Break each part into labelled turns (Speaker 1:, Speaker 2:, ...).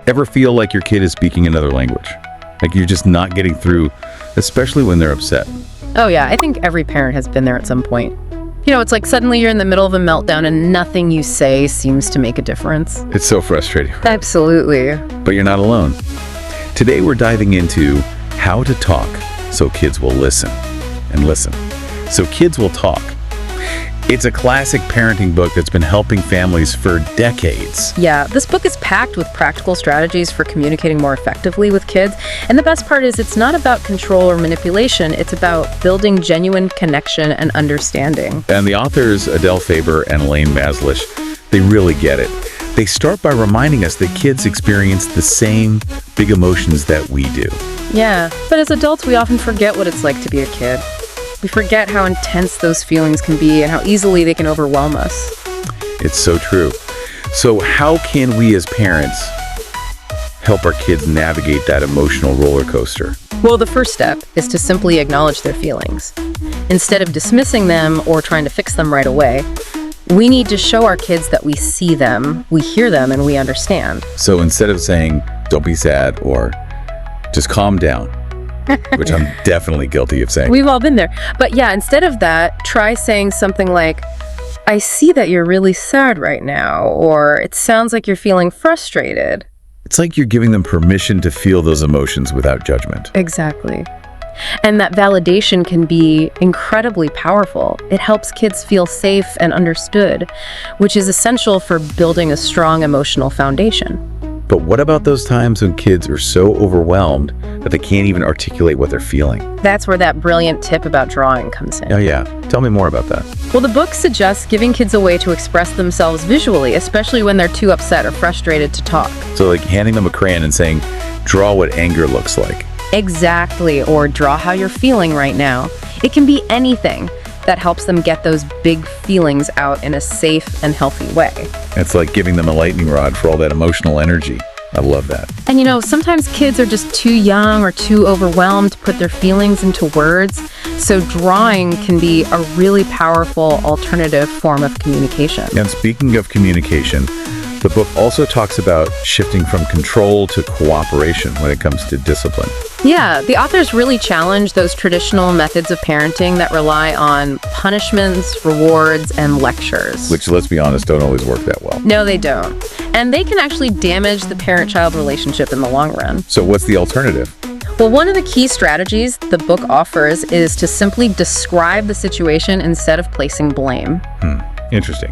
Speaker 1: Ever feel like your kid is speaking another language? Like you're just not getting through, especially when they're upset.
Speaker 2: Oh yeah, I think every parent has been there at some point. You know, it's like suddenly you're in the middle of a meltdown and nothing you say seems to make a difference.
Speaker 1: It's so frustrating.
Speaker 2: Absolutely.
Speaker 1: But you're not alone. Today we're diving into how to talk so kids will listen. And listen. So kids will talk. It's a classic parenting book that's been helping families for decades.
Speaker 2: Yeah, this book is packed with practical strategies for communicating more effectively with kids. And the best part is it's not about control or manipulation. It's about building genuine connection and understanding.
Speaker 1: And the authors, Adele Faber and Elaine Mazlish, they really get it. They start by reminding us that kids experience the same big emotions that we do.
Speaker 2: Yeah, but as adults, we often forget what it's like to be a kid. We forget how intense those feelings can be and how easily they can overwhelm us.
Speaker 1: It's so true. So how can we as parents help our kids navigate that emotional roller coaster?
Speaker 2: Well, the first step is to simply acknowledge their feelings. Instead of dismissing them or trying to fix them right away, we need to show our kids that we see them, we hear them, and we understand.
Speaker 1: So instead of saying, don't be sad, or just calm down, which I'm definitely guilty of saying.
Speaker 2: We've all been there. But yeah, instead of that, try saying something like, I see that you're really sad right now, or it sounds like you're feeling frustrated.
Speaker 1: It's like you're giving them permission to feel those emotions without judgment.
Speaker 2: Exactly. And that validation can be incredibly powerful. It helps kids feel safe and understood, which is essential for building a strong emotional foundation.
Speaker 1: But what about those times when kids are so overwhelmed that they can't even articulate what they're feeling?
Speaker 2: That's where that brilliant tip about drawing comes in.
Speaker 1: Oh yeah, tell me more about that.
Speaker 2: Well, the book suggests giving kids a way to express themselves visually, especially when they're too upset or frustrated to talk.
Speaker 1: So like handing them a crayon and saying, draw what anger looks like.
Speaker 2: Exactly, or draw how you're feeling right now. It can be anything that helps them get those big feelings out in a safe and healthy way.
Speaker 1: It's like giving them a lightning rod for all that emotional energy. I love that.
Speaker 2: And you know, sometimes kids are just too young or too overwhelmed to put their feelings into words, so drawing can be a really powerful alternative form of communication.
Speaker 1: And speaking of communication, the book also talks about shifting from control to cooperation when it comes to discipline.
Speaker 2: Yeah, the authors really challenge those traditional methods of parenting that rely on punishments, rewards, and lectures.
Speaker 1: Which, let's be honest, don't always work that well.
Speaker 2: No, they don't. And they can actually damage the parent-child relationship in the long run.
Speaker 1: So what's the alternative?
Speaker 2: Well, one of the key strategies the book offers is to simply describe the situation instead of placing blame.
Speaker 1: Interesting.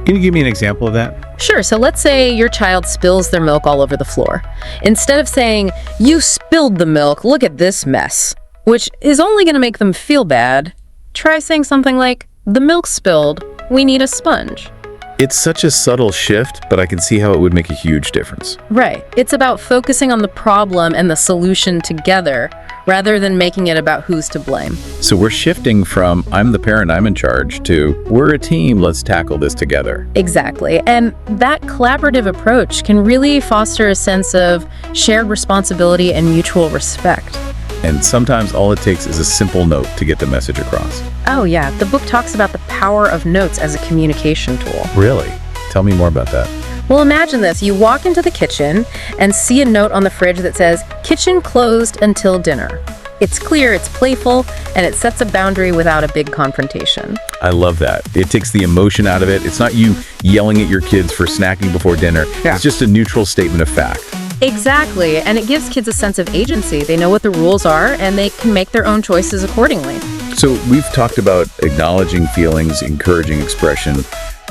Speaker 1: Can you give me an example of that?
Speaker 2: Sure, so let's say your child spills their milk all over the floor. Instead of saying, you spilled the milk, look at this mess, which is only going to make them feel bad, try saying something like, the milk spilled, we need a sponge.
Speaker 1: It's such a subtle shift, but I can see how it would make a huge difference.
Speaker 2: Right. It's about focusing on the problem and the solution together, rather than making it about who's to blame.
Speaker 1: So we're shifting from, I'm the parent, I'm in charge, to, we're a team, let's tackle this together.
Speaker 2: Exactly. And that collaborative approach can really foster a sense of shared responsibility and mutual respect.
Speaker 1: And sometimes all it takes is a simple note to get the message across.
Speaker 2: Oh yeah, the book talks about the power of notes as a communication tool.
Speaker 1: Really? Tell me more about that.
Speaker 2: Well, imagine this. You walk into the kitchen and see a note on the fridge that says, kitchen closed until dinner. It's clear, it's playful, and it sets a boundary without a big confrontation.
Speaker 1: I love that. It takes the emotion out of it. It's not you yelling at your kids for snacking before dinner.
Speaker 2: Yeah.
Speaker 1: It's just a neutral statement of fact.
Speaker 2: Exactly, and it gives kids a sense of agency. They know what the rules are, and they can make their own choices accordingly.
Speaker 1: So we've talked about acknowledging feelings, encouraging expression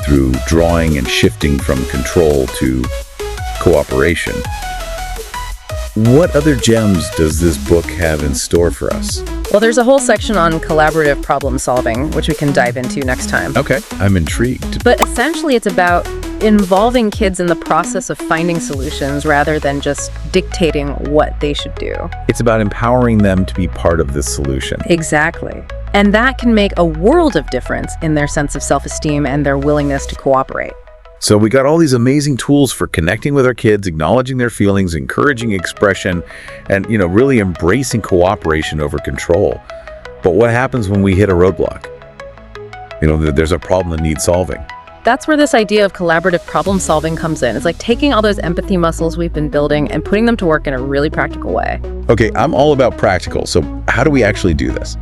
Speaker 1: through drawing and shifting from control to cooperation. What other gems does this book have in store for us?
Speaker 2: Well, there's a whole section on collaborative problem solving, which we can dive into next time.
Speaker 1: Okay, I'm intrigued.
Speaker 2: But essentially, it's about involving kids in the process of finding solutions rather than just dictating what they should do.
Speaker 1: It's about empowering them to be part of this solution.
Speaker 2: Exactly. And that can make a world of difference in their sense of self-esteem and their willingness to cooperate.
Speaker 1: So we got all these amazing tools for connecting with our kids, acknowledging their feelings, encouraging expression, and, really embracing cooperation over control. But what happens when we hit a roadblock? There's a problem that needs solving.
Speaker 2: That's where this idea of collaborative problem solving comes in. It's like taking all those empathy muscles we've been building and putting them to work in a really practical way.
Speaker 1: Okay, I'm all about practical, so how do we actually do this?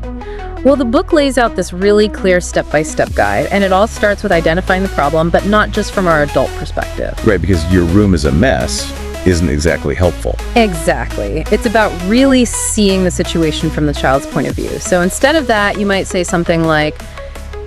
Speaker 2: Well, the book lays out this really clear step-by-step guide, and it all starts with identifying the problem, but not just from our adult perspective.
Speaker 1: Right, because your room is a mess isn't exactly helpful.
Speaker 2: Exactly. It's about really seeing the situation from the child's point of view. So instead of that, you might say something like,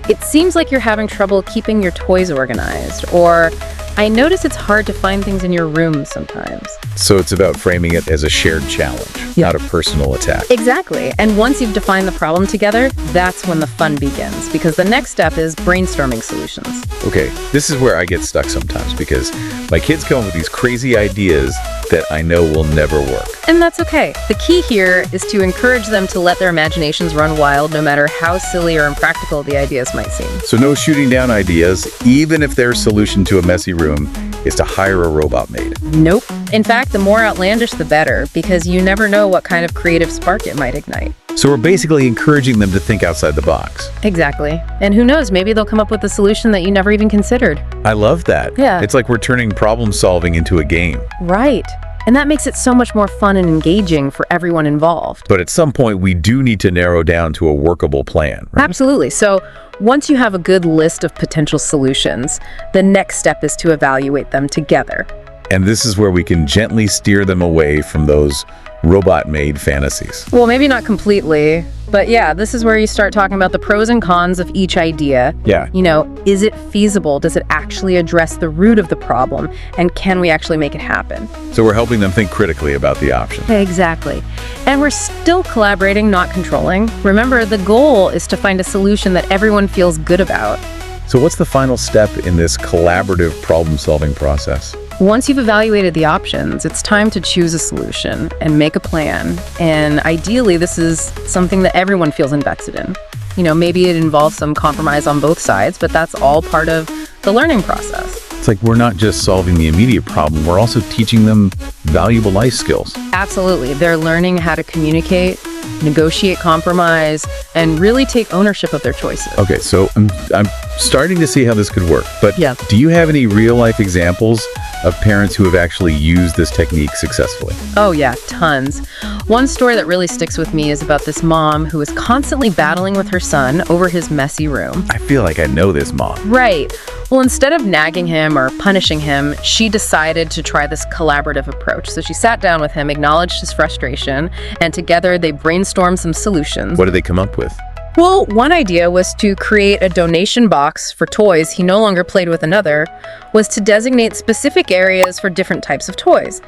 Speaker 2: "It seems like you're having trouble keeping your toys organized," or "I notice it's hard to find things in your room sometimes."
Speaker 1: So it's about framing it as a shared challenge, not a personal attack.
Speaker 2: Exactly. And once you've defined the problem together, that's when the fun begins, because the next step is brainstorming solutions.
Speaker 1: Okay, this is where I get stuck sometimes because my kids come up with these crazy ideas that I know will never work.
Speaker 2: And that's okay. The key here is to encourage them to let their imaginations run wild, no matter how silly or impractical the ideas might seem.
Speaker 1: So no shooting down ideas, even if their solution to a messy room is to hire a robot maid.
Speaker 2: Nope. In fact, the more outlandish, the better, because you never know what kind of creative spark it might ignite.
Speaker 1: So we're basically encouraging them to think outside the box.
Speaker 2: Exactly. And who knows, maybe they'll come up with a solution that you never even considered.
Speaker 1: I love that.
Speaker 2: Yeah.
Speaker 1: It's like we're turning problem solving into a game.
Speaker 2: Right. And that makes it so much more fun and engaging for everyone involved.
Speaker 1: But at some point, we do need to narrow down to a workable plan, right?
Speaker 2: Absolutely. So once you have a good list of potential solutions, the next step is to evaluate them together.
Speaker 1: And this is where we can gently steer them away from those robot-made fantasies.
Speaker 2: Well, maybe not completely, but yeah, this is where you start talking about the pros and cons of each idea.
Speaker 1: Yeah.
Speaker 2: You know, is it feasible? Does it actually address the root of the problem? And can we actually make it happen?
Speaker 1: So we're helping them think critically about the options.
Speaker 2: Exactly. And we're still collaborating, not controlling. Remember, the goal is to find a solution that everyone feels good about.
Speaker 1: So what's the final step in this collaborative problem-solving process?
Speaker 2: Once you've evaluated the options, it's time to choose a solution and make a plan. And ideally, this is something that everyone feels invested in. You know, maybe it involves some compromise on both sides, but that's all part of the learning process.
Speaker 1: It's like we're not just solving the immediate problem, we're also teaching them valuable life skills.
Speaker 2: Absolutely. They're learning how to communicate, negotiate compromise, and really take ownership of their choices.
Speaker 1: Okay, so I'm starting to see how this could work, but
Speaker 2: Yeah.
Speaker 1: do you have any real-life examples of parents who have actually used this technique successfully?
Speaker 2: Oh yeah, tons. One story that really sticks with me is about this mom who is constantly battling with her son over his messy room.
Speaker 1: I feel like I know this mom.
Speaker 2: Right. Well, instead of nagging him or punishing him, she decided to try this collaborative approach. So she sat down with him, acknowledged his frustration, and together they brainstormed some solutions.
Speaker 1: What did they come up with?
Speaker 2: Well, one idea was to create a donation box for toys he no longer played with. Another was to designate specific areas for different types of toys.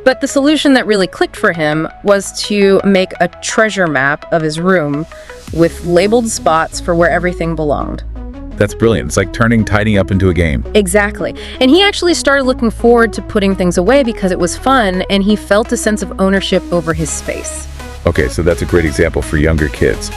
Speaker 2: But the solution that really clicked for him was to make a treasure map of his room with labeled spots for where everything belonged.
Speaker 1: That's brilliant. It's like turning tidying up into a game.
Speaker 2: Exactly. And he actually started looking forward to putting things away because it was fun and he felt a sense of ownership over his space.
Speaker 1: Okay, so that's a great example for younger kids.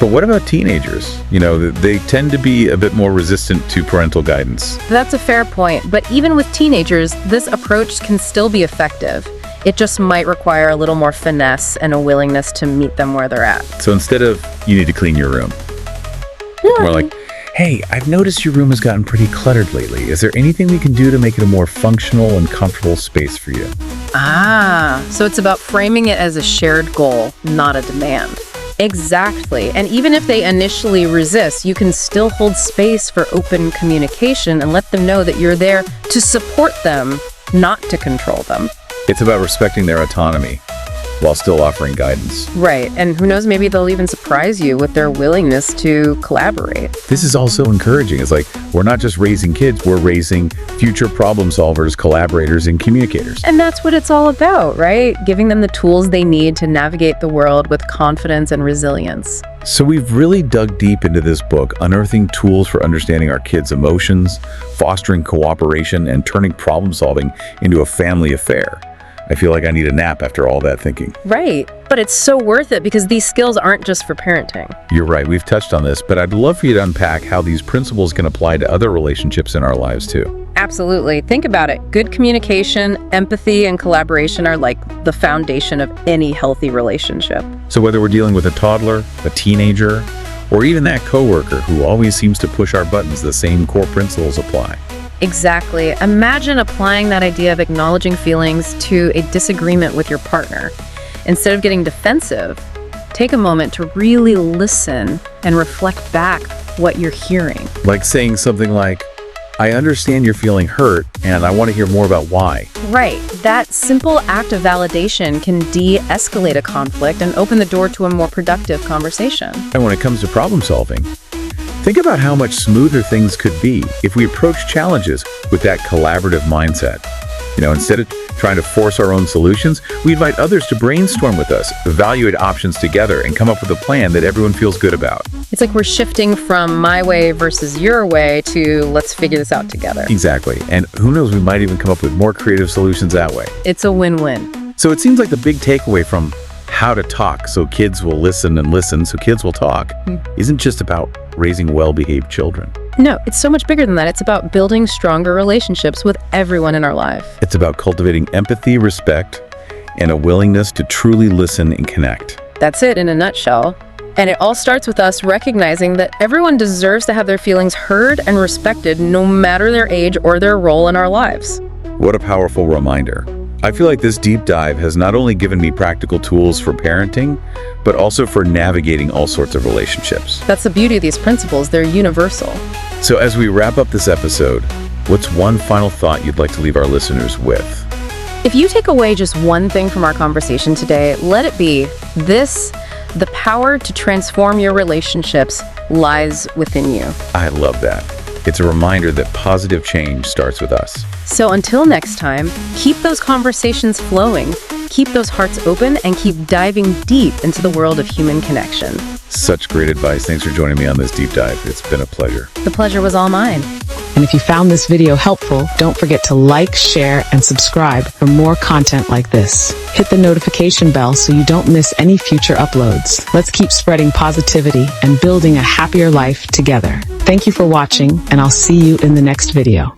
Speaker 1: But what about teenagers? You know, they tend to be a bit more resistant to parental guidance.
Speaker 2: That's a fair point, but even with teenagers, this approach can still be effective. It just might require a little more finesse and a willingness to meet them where they're at.
Speaker 1: So instead of, you need to clean your room, more like, hey, I've noticed your room has gotten pretty cluttered lately. Is there anything we can do to make it a more functional and comfortable space for you?
Speaker 2: So it's about framing it as a shared goal, not a demand. Exactly. And even if they initially resist, you can still hold space for open communication and let them know that you're there to support them, not to control them.
Speaker 1: It's about respecting their autonomy while still offering guidance.
Speaker 2: Right. And who knows, maybe they'll even surprise you with their willingness to collaborate.
Speaker 1: This is also encouraging. It's like, we're not just raising kids, we're raising future problem solvers, collaborators, and communicators.
Speaker 2: And that's what it's all about, right? Giving them the tools they need to navigate the world with confidence and resilience.
Speaker 1: So we've really dug deep into this book, unearthing tools for understanding our kids' emotions, fostering cooperation, and turning problem solving into a family affair. I feel like I need a nap after all that thinking.
Speaker 2: Right. But it's so worth it because these skills aren't just for parenting.
Speaker 1: You're right, we've touched on this, but I'd love for you to unpack how these principles can apply to other relationships in our lives too.
Speaker 2: Absolutely. Think about it. Good communication, empathy, and collaboration are like the foundation of any healthy relationship.
Speaker 1: So whether we're dealing with a toddler, a teenager, Or even that coworker who always seems to push our buttons, the same core principles apply.
Speaker 2: Exactly. Imagine applying that idea of acknowledging feelings to a disagreement with your partner. Instead of getting defensive, take a moment to really listen and reflect back what you're hearing.
Speaker 1: Like saying something like, I understand you're feeling hurt, and I want to hear more about why.
Speaker 2: Right. That simple act of validation can de-escalate a conflict and open the door to a more productive conversation.
Speaker 1: And when it comes to problem solving, think about how much smoother things could be if we approach challenges with that collaborative mindset. Instead of trying to force our own solutions, we invite others to brainstorm with us, evaluate options together, and come up with a plan that everyone feels good about.
Speaker 2: It's like we're shifting from my way versus your way to let's figure this out together.
Speaker 1: Exactly. And who knows, we might even come up with more creative solutions that way.
Speaker 2: It's a win-win.
Speaker 1: So it seems like the big takeaway from how to talk so kids will listen and listen so kids will talk isn't just about raising well-behaved children.
Speaker 2: No, it's so much bigger than that. It's about building stronger relationships with everyone in our life.
Speaker 1: It's about cultivating empathy, respect, and a willingness to truly listen and connect.
Speaker 2: That's it in a nutshell. And it all starts with us recognizing that everyone deserves to have their feelings heard and respected, no matter their age or their role in our lives.
Speaker 1: What a powerful reminder. I feel like this deep dive has not only given me practical tools for parenting, but also for navigating all sorts of relationships.
Speaker 2: That's the beauty of these principles. They're universal.
Speaker 1: So as we wrap up this episode, what's one final thought you'd like to leave our listeners with?
Speaker 2: If you take away just one thing from our conversation today, let it be this: the power to transform your relationships lies within you.
Speaker 1: I love that. It's a reminder that positive change starts with us.
Speaker 2: So until next time, keep those conversations flowing, keep those hearts open, and keep diving deep into the world of human connection.
Speaker 1: Such great advice. Thanks for joining me on this deep dive. It's been a pleasure.
Speaker 2: The pleasure was all mine.
Speaker 3: And if you found this video helpful, don't forget to like, share, and subscribe for more content like this. Hit the notification bell so you don't miss any future uploads. Let's keep spreading positivity and building a happier life together. Thank you for watching, and I'll see you in the next video.